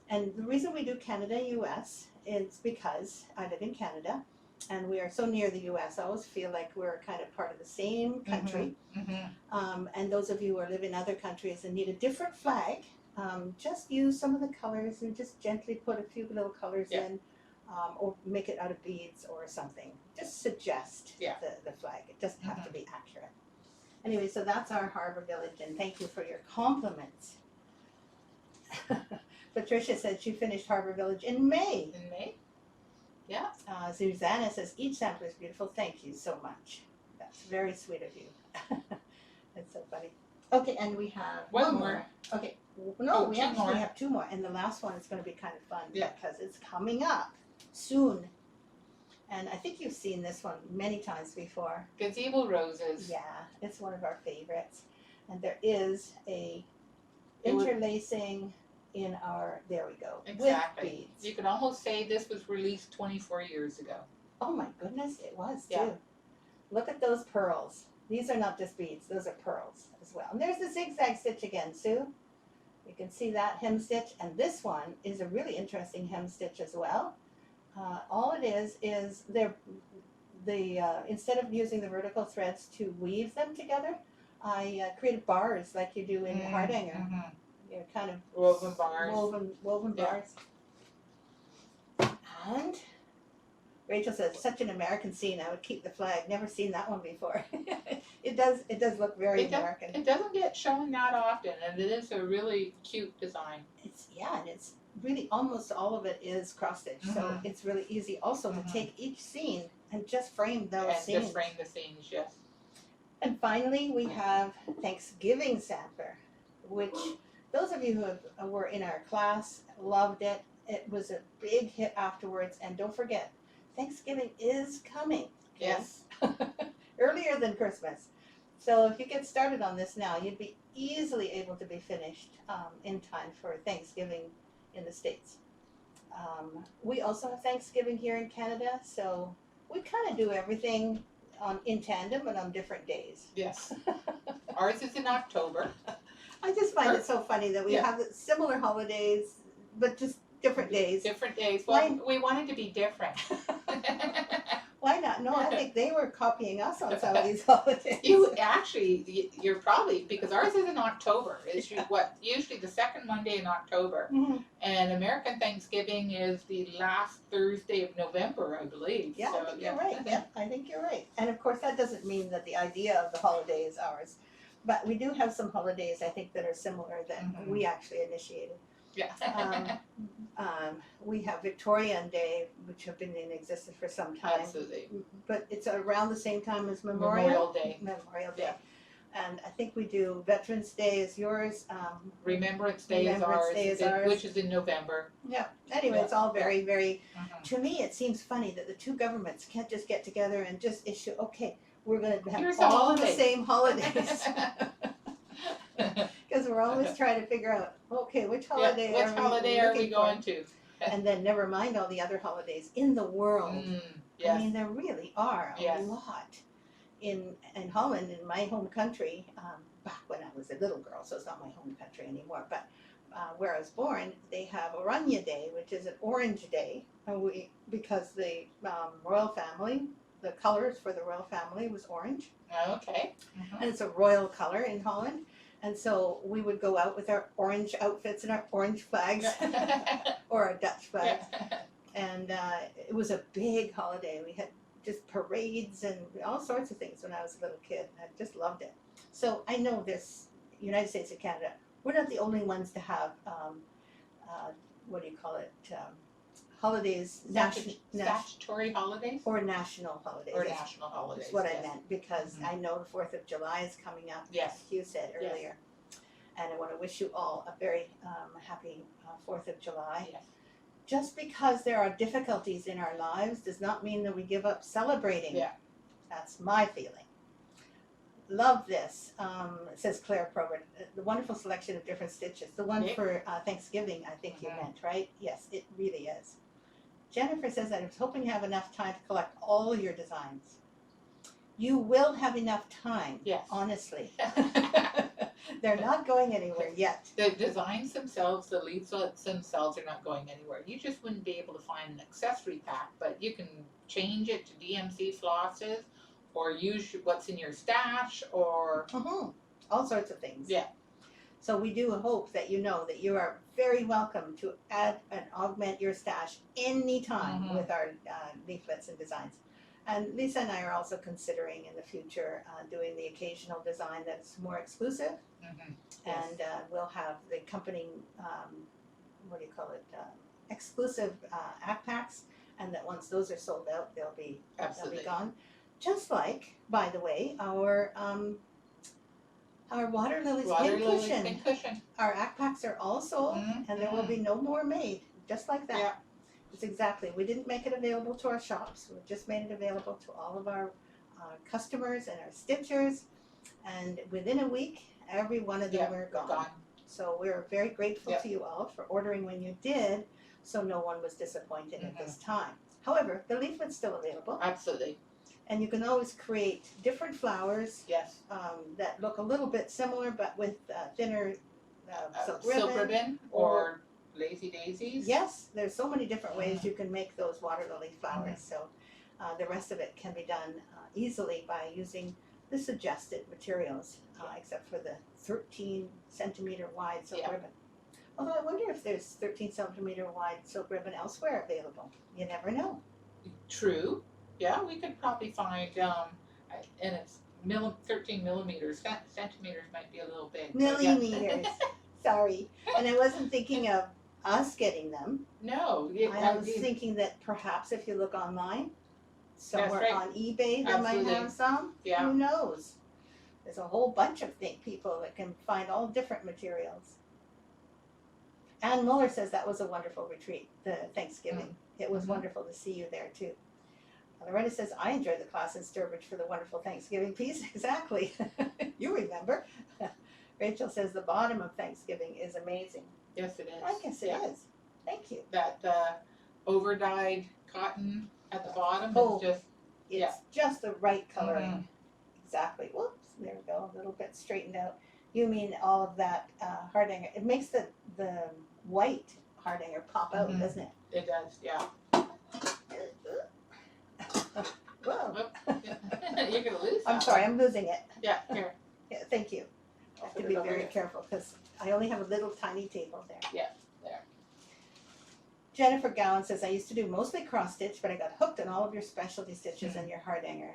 And the reason we do Canada-U.S. is because I live in Canada, and we are so near the U.S. I always feel like we're kind of part of the same country. And those of you who live in other countries and need a different flag, just use some of the colors and just gently put a few little colors in, or make it out of beads or something. Just suggest the flag. It doesn't have to be accurate. Anyway, so that's our Harbor Village, and thank you for your compliments. Patricia said she finished Harbor Village in May. In May? Yeah. Susanna says each sampler is beautiful. Thank you so much. That's very sweet of you. That's so funny. Okay, and we have One more. Okay, no, we two actually more. have two more, and the last one is going to be kind of fun Yeah. because it's coming up soon. And I think you've seen this one many times before. Gazebo roses. Yeah, it's one of our favorites. And there is a interlacing in our, there we go, Exactly. with beads. You can almost say this was released 24 years ago. Oh my goodness, it was too. Yeah. Look at those pearls. These are not just beads, those are pearls as well. And there's the zigzag stitch again, Sue. You can see that hem stitch, and this one is a really interesting hem stitch as well. All it is instead of using the vertical threads to weave them together, I created bars like you do in Hardanger. Mm-hmm. You know, kind of Woven bars. Woven Yeah. bars. And Rachel says, such an American scene. I would keep the flag. Never seen that one before. It does look very American. It doesn't get shown that often, and it is a really cute design. And it's really almost all of it is cross stitch, so it's really easy also to take each scene and just frame those scenes. Just frame the scenes, yes. And finally, we have Thanksgiving sampler, which those of you who were in our class loved it. It was a big hit afterwards, and don't forget, Thanksgiving is coming. Yes. Earlier than Christmas. So if you get started on this now, you'd be easily able to be finished in time for Thanksgiving in the States. We also have Thanksgiving here in Canada, so we kind of do everything in tandem but on different days. Yes. Ours is in October. I just find it so funny that we have similar holidays, but just different days. Different days. Well, we wanted to be different. Why not? No, I think they were copying us on some of these holidays. You're probably, because ours is in October. It's usually the second Monday in October. Mm-hmm. And American Thanksgiving is the last Thursday of November, I believe. Yeah, so, I think you're right. Yeah, I think you're right. And of course, that doesn't mean that the idea of the holiday is ours. But we do have some holidays, I think, that are similar that we actually initiated. Yeah. We have Victorian Day, which have been in existence for some time. Absolutely. But it's around the same time as Memorial Day. Memorial Day. Yeah. And I think we do Veterans Day is yours. Remembrance Day is ours, which is in November. Yeah. Anyway, it's all very, very, to me, it seems funny that the two governments can't just get together and just issue, okay, we're going to have all the same holidays. Because we're always trying to figure out, okay, which holiday are we going to? And then never mind all the other holidays in the world. Yes. I mean, there really are a lot. In Holland, in my home country, back when I was a little girl, so it's not my home country anymore, but where I was born, they have Oranje Day, which is an orange day, and because the royal family, the colors for the royal family was orange. Okay. And it's a royal color in Holland. And so we would go out with our orange outfits and our orange flags, or our Dutch flags. And it was a big holiday. We had just parades and all sorts of things when I was a little kid. I just loved it. So I know this, United States and Canada, we're not the only ones to have, what do you call it, holidays, statutory holidays? Or national holidays. Or national holidays, is what I meant, because I know the 4th of July is coming up, as Hugh said earlier. And I want to wish you all a very happy 4th of July. Yes. Just because there are difficulties in our lives does not mean that we give up celebrating. Yeah. That's my feeling. Love this, says Claire Probert. The wonderful selection of different stitches. The one for Thanksgiving, I think you meant, right? Yes, it really is. Jennifer says, I was hoping to have enough time to collect all your designs. You will have enough time, honestly. They're not going anywhere yet. The designs themselves, the leaflets themselves are not going anywhere. You just wouldn't be able to find an accessory pack, but you can change it to DMC flosses or use what's in your stash or... all sorts of things. Yeah. So we do hope that you know that you are very welcome to add and augment your stash anytime with our leaflets and designs. And Lisa and I are also considering in the future doing the occasional design that's more exclusive. Mhm. And we'll have the accompanying, what do you call it, exclusive ACPACs, and that once those are sold out, they'll be Absolutely. gone. Just like, by the way, our water lilies pincushion. Our ACPACs are all sold, and there will be no more made, just like that. Yeah. It's exactly. We didn't make it available to our shops. We just made it available to all of our customers and our stitchers, and within a week, every one of them were gone. So we're very grateful to you all for ordering when you did, so no one was disappointed at this time. However, the leaflet's still available. Absolutely. And you can always create different flowers Yes. that look a little bit similar, but with thinner silk ribbon or lazy daisies. Yes, there's so many different ways you can make those water lily flowers. So the rest of it can be done easily by using the suggested materials, except for the 13 centimeter wide silk ribbon. Although I wonder if there's 13 centimeter wide silk ribbon elsewhere available. You never know. True. Yeah, we could probably find, and it's 13 millimeters. Centimeters might be a little big. Millimeters. Sorry. And I wasn't thinking of us getting them. No. I was thinking that perhaps if you look online, somewhere on eBay, they might have some. Yeah. Who knows? There's a whole bunch of people that can find all different materials. Ann Muller says that was a wonderful retreat, the Thanksgiving. It was wonderful to see you there too. Loretta says, I enjoyed the class in Sturbridge for the wonderful Thanksgiving piece. Exactly. You remember. Rachel says the bottom of Thanksgiving is amazing. Yes, it is. I guess it is. Thank you. That over-dyed cotton at the bottom is just... It's just the right coloring. Exactly. Whoops. There we go. A little bit straightened out. You mean all of that hardhanger. It makes the white hardhanger pop out, doesn't it? It does, yeah. Whoa. You're going to lose I'm sorry, I'm losing it. Yeah, here. Yeah, thank you. I have to be very careful because I only have a little tiny table there. Yeah, there. Jennifer Gowan says, I used to do mostly cross stitch, but I got hooked on all of your specialty stitches and your hardhanger.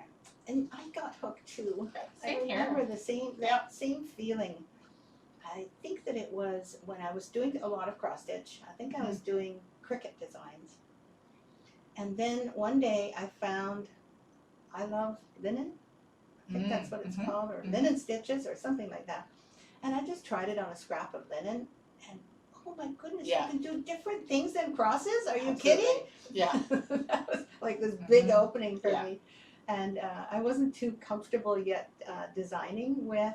And I got hooked too. Same I remember the same feeling. I think that it was when I was doing a lot of cross stitch. I think I was doing cricket designs. And then one day I found I Love Linen. I think that's what it's called, or linen stitches or something like that. And I just tried it on a scrap of linen, and oh my goodness, you can do different things than crosses? Are you kidding? Yeah. That was like this big opening for me. And I wasn't too comfortable yet designing with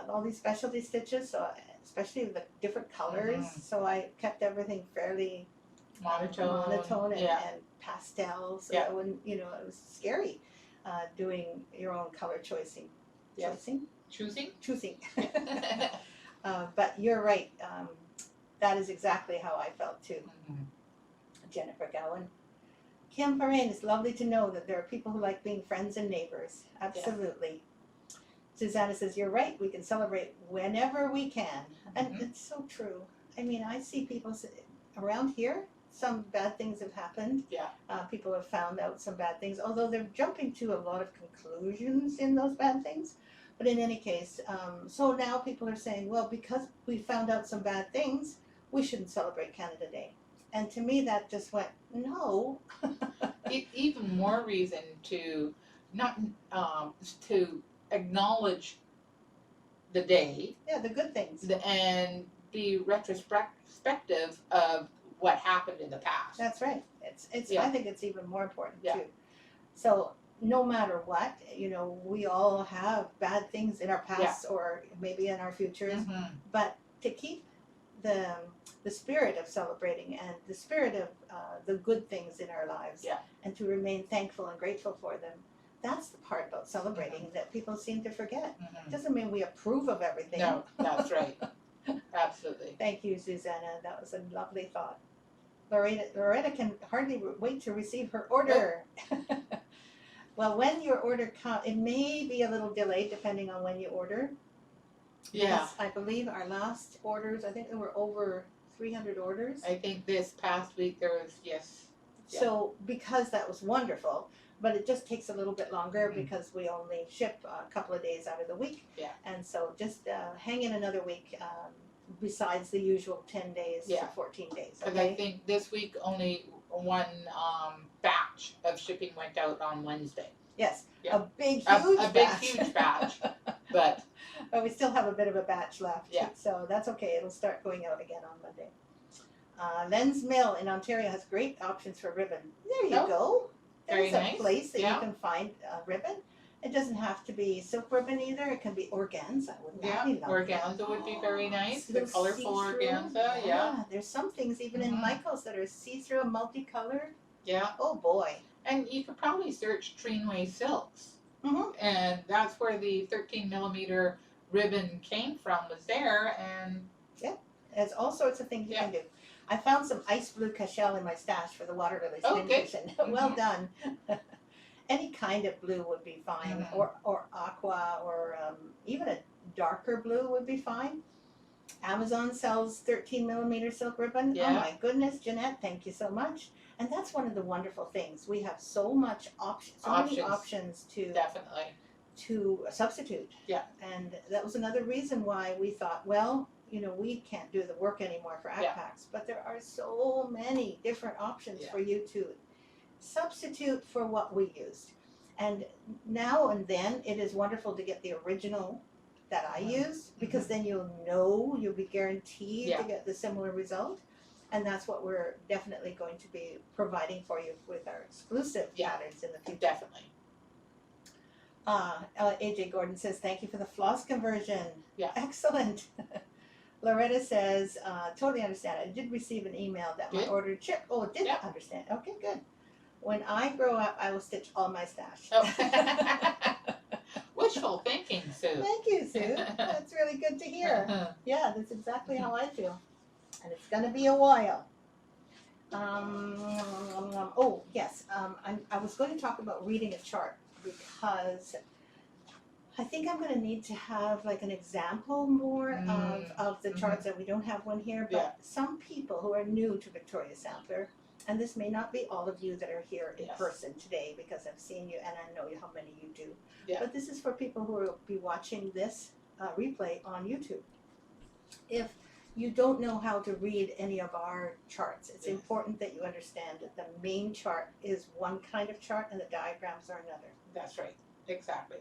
all these specialty stitches, so especially the different colors. So I kept everything fairly monotone and pastel, so I wouldn't, it was scary doing your own color choosing. Choosing. But you're right. That is exactly how I felt too. Jennifer Gowan. Kim Parain, it's lovely to know that there are people who like being friends and neighbors. Absolutely. Susanna says, you're right, we can celebrate whenever we can. And it's so true. I mean, I see people around here, some bad things have happened. People have found out some bad things, although they're jumping to a lot of conclusions in those bad things. But in any case, so now people are saying, well, because we found out some bad things, we shouldn't celebrate Canada Day. And to me, that just went, no. Even more reason to not to acknowledge the day. Yeah, the good things. And be retrospective of what happened in the past. That's right. I think it's even more important too. So no matter what, we all have bad things in our past or maybe in our futures, but to keep the spirit of celebrating and the spirit of the good things in our lives and to remain thankful and grateful for them. That's the part about celebrating that people seem to forget. It doesn't mean we approve of everything. No, that's right. Absolutely. Thank you, Susanna. That was a lovely thought. Loretta can hardly wait to receive her order. Well, when your order comes, it may be a little delayed depending on when you order. Yes, I believe our last orders, I think there were over 300 orders. I think this past week there was, So because that was wonderful, but it just takes a little bit longer because we only ship a couple of days out of the week. Yeah. And so just hang in another week besides the usual 10 days to 14 days. Because I think this week only one batch of shipping went out on Wednesday. Yes, Yeah. a big huge huge batch, but we still have a bit of a batch left. Yeah. So that's okay. It'll start going out again on Monday. Lens Mill in Ontario has great options for ribbon. There you go. Very There's nice. a place that Yeah. you can find ribbon. It doesn't have to be silk ribbon either. It can be organza. Wouldn't that be lovely? Organza would be very nice. The Little colorful see-through. organza, yeah. There's some things even in Michael's that are see-through and multicolored. Yeah. Oh boy. And you could probably search Treenway silks. And that's where the 13 millimeter ribbon came from, was there, and there's all sorts of things you can do. I found some ice blue cachelle in my stash for the water lilies. Oh, good. Well done. Any kind of blue would be fine, or aqua, or even a darker blue would be fine. Amazon sells 13 millimeter silk ribbon. Yeah. Oh my goodness, Jeanette, thank you so much. And that's one of the wonderful things. We have so much many options definitely to substitute. Yeah. And that was another reason why we thought, well, we can't do the work anymore for ACPACs, but there are so many different options for you to substitute for what we used. And now and then it is wonderful to get the original that I used, because then you'll be guaranteed to get the similar result. And that's what we're definitely going to be providing for you with our exclusive patterns in the future. Definitely. AJ Gordon says, thank you for the floss conversion. Yeah. Excellent. Loretta says, totally understand. I did receive an email that my order shipped. Oh, did understand. Okay, good. When I grow up, I will stitch all my stash. Oh. Wishful thinking, Sue. Thank you, Sue. That's really good to hear. Yeah, that's exactly how I feel. And it's going to be a while. Oh, yes. I was going to talk about reading a chart, because I think I'm going to need to have like an example more of the charts, that we don't have one here. But some people who are new to Victoria Sampler, and this may not be all of you that are here in person today, because I've seen you and I know how many you do. Yeah. But this is for people who will be watching this replay on YouTube. If you don't know how to read any of our charts, it's important that you understand that the main chart is one kind of chart and the diagrams are another. That's right. Exactly.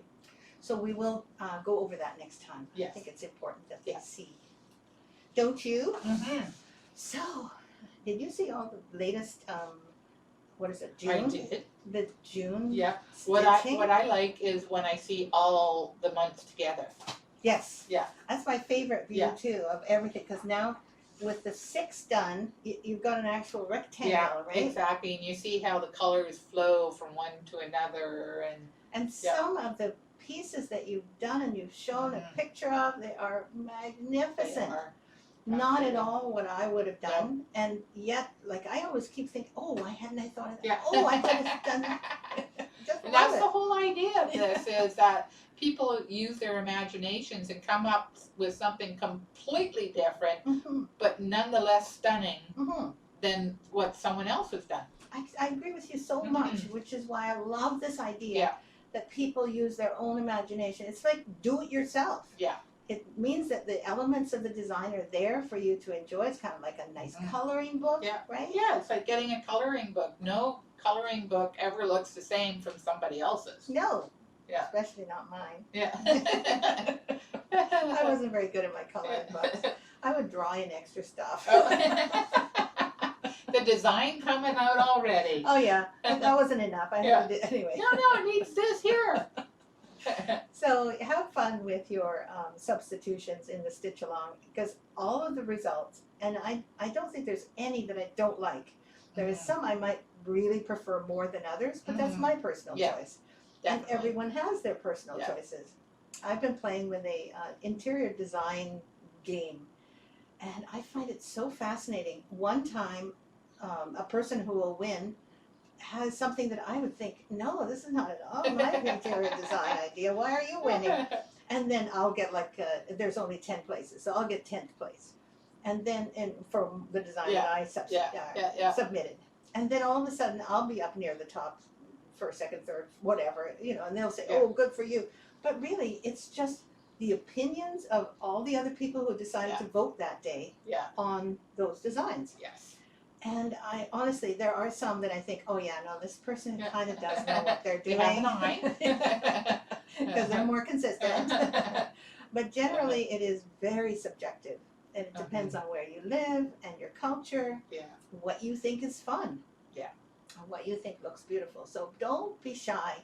So we will go over that next time. Yes. I think it's important that they see. Don't you? So, did you see all the latest, what is it, June? I did. The June stitching? What I like is when I see all the months together. Yes. Yeah. That's my favorite view too of everything, because now with the 6 done, you've got an actual rectangle, right? Exactly. And you see how the colors flow from one to another, and some of the pieces that you've done and you've shown a picture of, they are magnificent. They are. Not at all what I would have done, no. And yet, like, I always keep thinking, oh, why hadn't I thought of that? Yeah. Oh, I could have done that. And that's the whole idea of this, is that people use their imaginations and come up with something completely different, but nonetheless stunning than what someone else has done. I agree with you so much, which is why I love this idea that people use their own imagination. It's like do it yourself. Yeah. It means that the elements of the design are there for you to enjoy. It's kind of like a nice coloring book, right? Yeah, it's like getting a coloring book. No coloring book ever looks the same from somebody else's. No. Yeah. Especially not mine. Yeah. I wasn't very good at my coloring books. I would draw in extra stuff. The design coming out already. Oh yeah, that wasn't enough. I had to do anyway. No, it needs this here. So have fun with your substitutions in the stitch along, because all of the results, and I don't think there's any that I don't like. There is some I might really prefer more than others, but that's my personal choice. Definitely. And everyone has their personal choices. I've been playing with a interior design game, and I find it so fascinating. One time, a person who will win has something that I would think, no, this is not at all my interior design idea. Why are you winning? And then I'll get like, there's only 10 places, so I'll get 10th place. And then, for the design that I submitted. And then all of a sudden I'll be up near the top, first, second, third, whatever, and they'll say, Yeah. oh, good for you. But really, it's just the opinions of all the other people who decided to vote that day on those designs. Yes. And I honestly, there are some that I think, oh yeah, no, this person kind of does know what they're doing. They have an eye. Because they're more consistent. But generally, it is very subjective. And it depends on where you live and your culture, what you think is fun, and what you think looks beautiful. So don't be shy.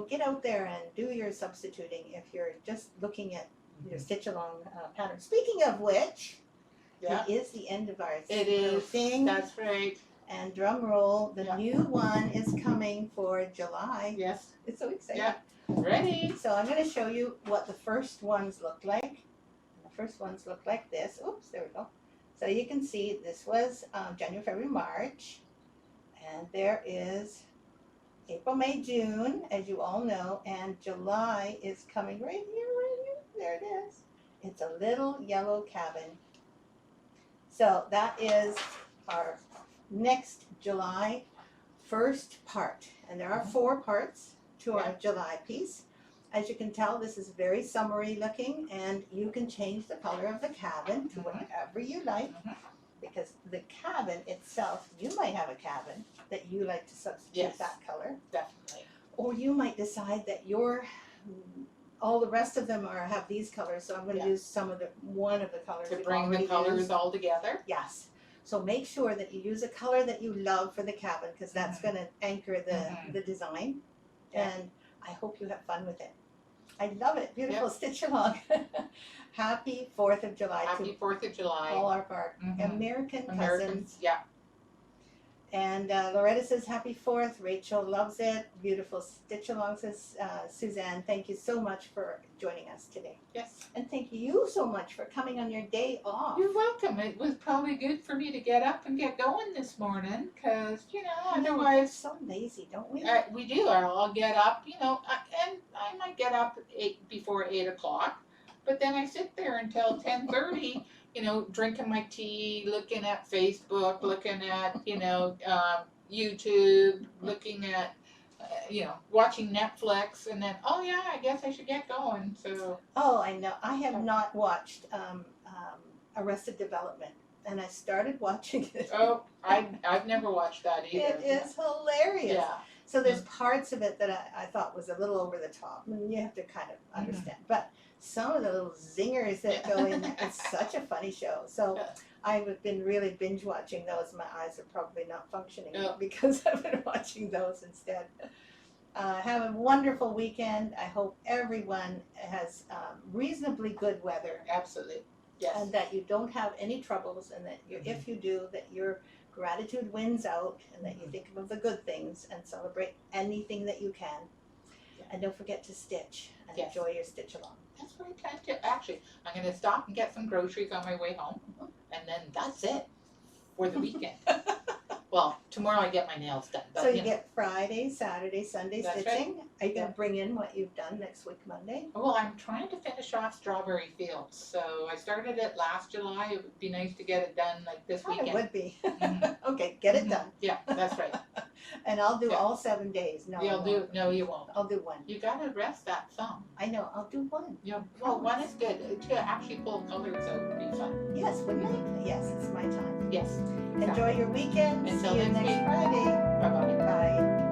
Get out there and do your substituting if you're just looking at your stitch along pattern. Speaking of which, it is the end of our thing. That's right. And drum roll, the new one is coming for July. Yes. It's so exciting. Yeah. Ready. So I'm going to show you what the first ones look like. The first ones look like this. Oops, there we go. So you can see this was January, February, March. And there is April, May, June, as you all know. And July is coming right here, right here. There it is. It's a little yellow cabin. So that is our next July first part. And there are 4 parts to our July piece. As you can tell, this is very summery looking, and you can change the color of the cabin to whatever you like, because the cabin itself, you might have a cabin that you like to substitute that color. Definitely. Or you might decide that all the rest of them have these colors, so I'm going to use one of the colors. To bring the colors all together? Yes. So make sure that you use a color that you love for the cabin, because that's going to anchor the design. And I hope you have fun with it. I love it. Beautiful stitch along. Happy 4th of July. Happy 4th of July. All our American cousins. Yeah. And Loretta says happy 4th. Rachel loves it. Beautiful stitch along, says Suzanne. Thank you so much for joining us today. Yes. And thank you so much for coming on your day off. You're welcome. It was probably good for me to get up and get going this morning, because, otherwise. We're so lazy, don't we? We do. I'll get up, and I might get up before 8 o'clock, but then I sit there until 10:30. Drinking my tea, looking at Facebook, looking at, YouTube, looking at, watching Netflix, and then, I guess I should get going, so. Oh, I know. I have not watched Arrested Development, and I started watching it. Oh, I've never watched that either. It is hilarious. Yeah. So there's parts of it that I thought was a little over the top, and you have to kind of understand. But some of the little zingers that go in there, it's such a funny show. So I've been really binge watching those. My eyes are probably not functioning because I've been watching those instead. Have a wonderful weekend. I hope everyone has reasonably good weather. Absolutely. Yes. And that you don't have any troubles, and that if you do, that your gratitude wins out, and that you think of the good things and celebrate anything that you can. And don't forget to stitch and enjoy your stitch along. That's what I plan to. Actually, I'm going to stop and get some groceries on my way home, and then that's it for the weekend. Well, tomorrow I get my nails done. But, so you get Friday, Saturday, Sunday That's stitching. right. Are you going to bring in what you've done next week, Monday? Well, I'm trying to finish off Strawberry Fields. So I started it last July. It would be nice to get it done like this weekend. It would be. Okay, get it done. Yeah, that's right. And I'll do all 7 days. No, No, you won't. I'll do one. You got to rest that thumb. I know. I'll do one. Well, one is good. To actually pull colors out would be fun. Yes, wouldn't it? Yes, it's my time. Yes. Enjoy your weekend. Until See you next next week. Friday. Bye-bye. Bye.